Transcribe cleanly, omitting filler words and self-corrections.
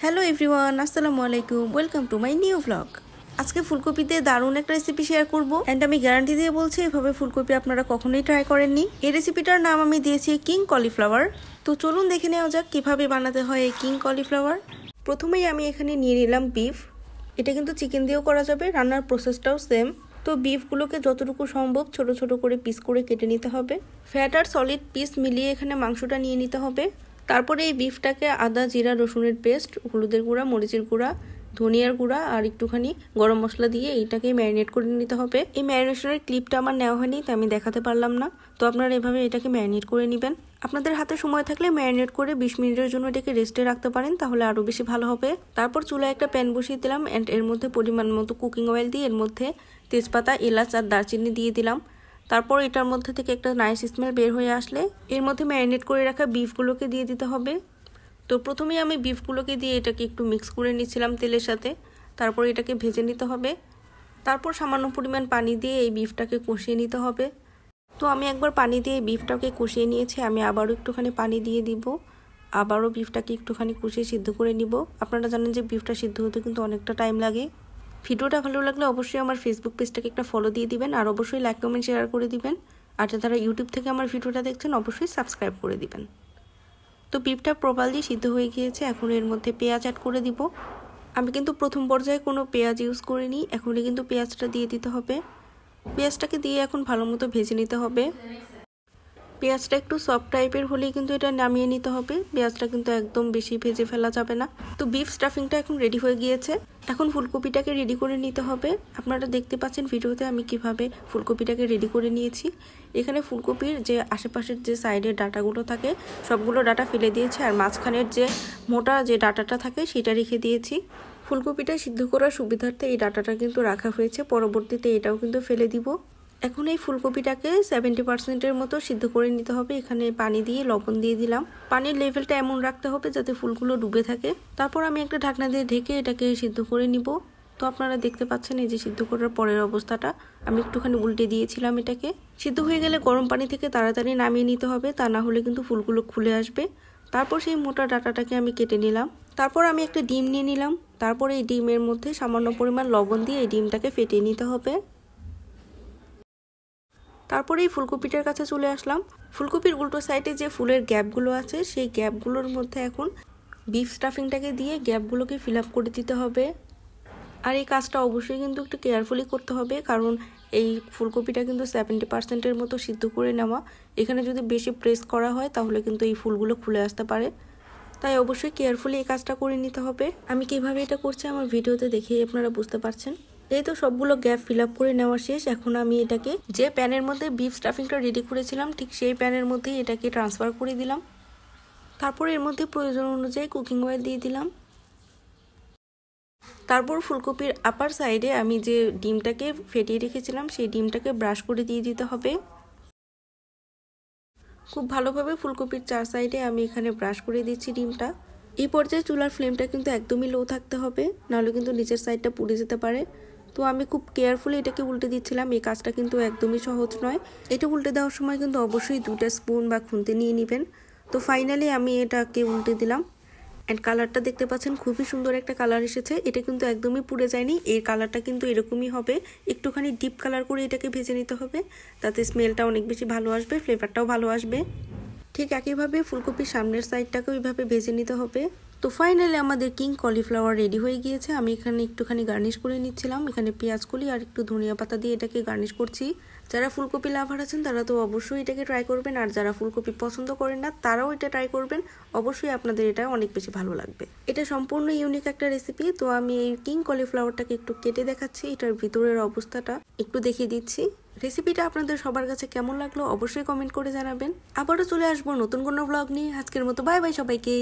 Hello everyone, আসসালামু আলাইকুম, welcome to my new blog. আজকে ফুলকপিতে দারুণ একটা রেসিপি শেয়ার করব এন্ড আমি গ্যারান্টি দিয়ে বলছি এভাবে ফুলকপি আপনারা কখনোই ট্রাই করেননি। এই রেসিপিটার নাম আমি দিয়েছি কিং কলিফ্লাওয়ার। তো চলুন দেখে নেওয়া যাক কিভাবে বানাতে হয় এই কিং কলিফ্লাওয়ার। প্রথমেই আমি এখানে নিয়ে নিলাম বিফ। এটা কিন্তু চিকেন দিয়েও করা যাবে, রান্নার প্রসেসটাও সেম। তো বিফগুলোকে যতটুকু সম্ভব ছোট ছোট করে পিস করে কেটে নিতে হবে। ফ্যাট আর সলিড পিস মিলিয়ে এখানে মাংসটা নিয়ে নিতে হবে। তারপরে এই বিফটাকে আদা, জিরা, রসুনের পেস্ট, হলুদের গুঁড়া, মরিচের গুঁড়া, ধনিয়ার গুঁড়া আর একটুখানি গরম মশলা দিয়ে এইটাকে ম্যারিনেট করে নিতে হবে। এই ম্যারিনেশনের ক্লিপটা আমার নেওয়া হয়নি, তাই আমি দেখাতে পারলাম না। তো আপনারা এভাবে এটাকে ম্যারিনেট করে নেবেন। আপনাদের হাতে সময় থাকলে ম্যারিনেট করে 20 মিনিটের জন্য এটাকে রেস্টে রাখতে পারেন, তাহলে আরও বেশি ভালো হবে। তারপর চুলায় একটা প্যান বসিয়ে দিলাম অ্যান্ড এর মধ্যে পরিমাণ মতো কুকিং অয়েল দিয়ে এর মধ্যে তেজপাতা, এলাচ আর দারচিনি দিয়ে দিলাম। তারপর এটার মধ্যে থেকে একটা নাইস স্মেল বের হয়ে আসলে এর মধ্যে ম্যারিনেট করে রাখা বিফগুলোকে দিয়ে দিতে হবে। তো প্রথমেই আমি বিফগুলোকে দিয়ে এটাকে একটু মিক্স করে নিচ্ছিলাম তেলের সাথে। তারপর এটাকে ভেজে নিতে হবে। তারপর সামান্য পরিমাণ পানি দিয়ে এই বিফটাকে কষিয়ে নিতে হবে। তো আমি একবার পানি দিয়ে এই বিফটাকে কষিয়ে নিয়েছি, আমি আবারও একটুখানি পানি দিয়ে দিব। আবারও বিফটাকে একটুখানি কষিয়ে সিদ্ধ করে নিব। আপনারা জানেন যে বিফটা সিদ্ধ হতে কিন্তু অনেকটা টাইম লাগে। ভিডিওটা ভালো লাগলে অবশ্যই আমার ফেসবুক পেজটাকে একটা ফলো দিয়ে দিবেন আর অবশ্যই লাইক, কমেন্ট, শেয়ার করে দিবেন। আর যারা ইউটিউব থেকে আমার ভিডিওটা দেখছেন অবশ্যই সাবস্ক্রাইব করে দিবেন। তো বিফটা প্রপারলি সিদ্ধ হয়ে গিয়েছে। এখন এর মধ্যে পেঁয়াজ অ্যাড করে দিব। আমি কিন্তু প্রথম পর্যায়ে কোনো পেঁয়াজ ইউজ করিনি, এখনই কিন্তু পেঁয়াজটা দিয়ে দিতে হবে। পেঁয়াজটাকে দিয়ে এখন ভালো মতো ভেজে নিতে হবে। পেঁয়াজটা একটু সফট টাইপের হলেই কিন্তু এটা নামিয়ে নিতে হবে। পেঁয়াজটা কিন্তু একদম বেশি ভেজে ফেলা যাবে না। তো বিফ স্টাফিংটা এখন রেডি হয়ে গিয়েছে। এখন ফুলকপিটাকে রেডি করে নিতে হবে। আপনারা দেখতে পাচ্ছেন ভিডিওতে আমি কিভাবে ফুলকপিটাকে রেডি করে নিয়েছি। এখানে ফুলকপির যে আশেপাশের যে সাইডের ডাটাগুলো থাকে সবগুলো ডাটা ফেলে দিয়েছি, আর মাঝখানের যে মোটা যে ডাটাটা থাকে সেটা রেখে দিয়েছি। ফুলকপিটা সিদ্ধ করার সুবিধার্থে এই ডাটাটা কিন্তু রাখা হয়েছে, পরবর্তীতে এটাও কিন্তু ফেলে দিব। এখন এই ফুলকপিটাকে 70% মতো সিদ্ধ করে নিতে হবে। এখানে পানি দিয়ে লবণ দিয়ে দিলাম। পানির লেভেলটা এমন রাখতে হবে যাতে ফুলগুলো ডুবে থাকে। তারপর আমি একটা ঢাকনা দিয়ে ঢেকে এটাকে সিদ্ধ করে নিব। তো আপনারা দেখতে পাচ্ছেন এই যে সিদ্ধ করার পরের অবস্থাটা, আমি একটুখানি উল্টে দিয়েছিলাম। এটাকে সিদ্ধ হয়ে গেলে গরম পানি থেকে তাড়াতাড়ি নামিয়ে নিতে হবে, তা না হলে কিন্তু ফুলগুলো খুলে আসবে। তারপর সেই মোটা ডাটাটাকে আমি কেটে নিলাম। তারপর আমি একটা ডিম নিয়ে নিলাম। তারপর এই ডিমের মধ্যে সামান্য পরিমাণ লবণ দিয়ে এই ডিমটাকে ফেটিয়ে নিতে হবে। তারপরে এই ফুলকপিটার কাছে চলে আসলাম। ফুলকপির উল্টো সাইডে যে ফুলের গ্যাপগুলো আছে সেই গ্যাপগুলোর মধ্যে এখন বিফ স্টাফিংটাকে দিয়ে গ্যাপগুলোকে ফিল আপ করে দিতে হবে। আর এই কাজটা অবশ্যই কিন্তু একটু কেয়ারফুলি করতে হবে, কারণ এই ফুলকপিটা কিন্তু 70%-এর মতো সিদ্ধ করে নেওয়া। এখানে যদি বেশি প্রেস করা হয় তাহলে কিন্তু এই ফুলগুলো খুলে আসতে পারে, তাই অবশ্যই কেয়ারফুলি এই কাজটা করে নিতে হবে। আমি কিভাবে এটা করছি আমার ভিডিওতে দেখেই আপনারা বুঝতে পারছেন। এই তো সবগুলো গ্যাপ ফিল আপ করে নেওয়া শেষ। এখন আমি এটাকে যে প্যানের মধ্যে বিফ স্টাফিংটা রেডি করেছিলাম ঠিক সেই প্যানের মধ্যেই এটাকে ট্রান্সফার করে দিলাম। তারপর এর মধ্যে প্রয়োজন অনুযায়ী কুকিং অয়েল দিয়ে দিলাম। তারপর ফুলকপির আপার সাইডে আমি যে ডিমটাকে ফেটিয়ে রেখেছিলাম সেই ডিমটাকে ব্রাশ করে দিয়ে দিতে হবে। খুব ভালোভাবে ফুলকপির চার সাইডে আমি এখানে ব্রাশ করে দিচ্ছি ডিমটা। এই পর্যায়ে চুলার ফ্লেমটা কিন্তু একদমই লো থাকতে হবে, নাহলে কিন্তু নিচের সাইডটা পুড়ে যেতে পারে। তো আমি খুব কেয়ারফুলি এটাকে উল্টে দিচ্ছিলাম। এই কাজটা কিন্তু একদমই সহজ নয়। এটা উল্টে দেওয়ার সময় কিন্তু অবশ্যই 2টা স্পুন বা খুন্তি নিয়ে নেবেন। তো ফাইনালি আমি এটাকে উল্টে দিলাম অ্যান্ড কালারটা দেখতে পাচ্ছেন খুবই সুন্দর একটা কালার এসেছে। এটা কিন্তু একদমই পুড়ে যায়নি। এর কালারটা কিন্তু এরকমই হবে, একটুখানি ডিপ কালার করে এটাকে ভেজে নিতে হবে, তাতে স্মেলটা অনেক বেশি ভালো আসবে, ফ্লেভারটাও ভালো আসবে। ঠিক একইভাবে ফুলকপির সামনের সাইডটাকেও এইভাবে ভেজে নিতে হবে। তো ফাইনালি আমাদের কিং কলিফ্লাওয়ার রেডি হয়ে গিয়েছে। আমি এখানে একটুখানি গার্নিশ করে নিচ্ছিলাম। এখানে পেঁয়াজ কলি আর একটু ধনিয়া পাতা দিয়ে এটাকে গার্নিশ করছি। যারা ফুলকপি লাভার আছেন তারা তো অবশ্যই এটাকে ট্রাই করবেন, আর যারা ফুলকপি পছন্দ করেন না তারাও এটা ট্রাই করবেন। অবশ্যই আপনাদের এটা অনেক বেশি ভালো লাগবে। এটা সম্পূর্ণ ইউনিক একটা রেসিপি। তো আমি এই কিং কলিফ্লাওয়ারটাকে একটু কেটে দেখাচ্ছি, এটার ভিতরের অবস্থাটা একটু দেখিয়ে দিচ্ছি। রেসিপিটা আপনাদের সবার কাছে কেমন লাগলো অবশ্যই কমেন্ট করে জানাবেন। আবারও চলে আসবো নতুন কোনো ব্লগ নিয়ে। আজকের মতো বাই বাই সবাইকে।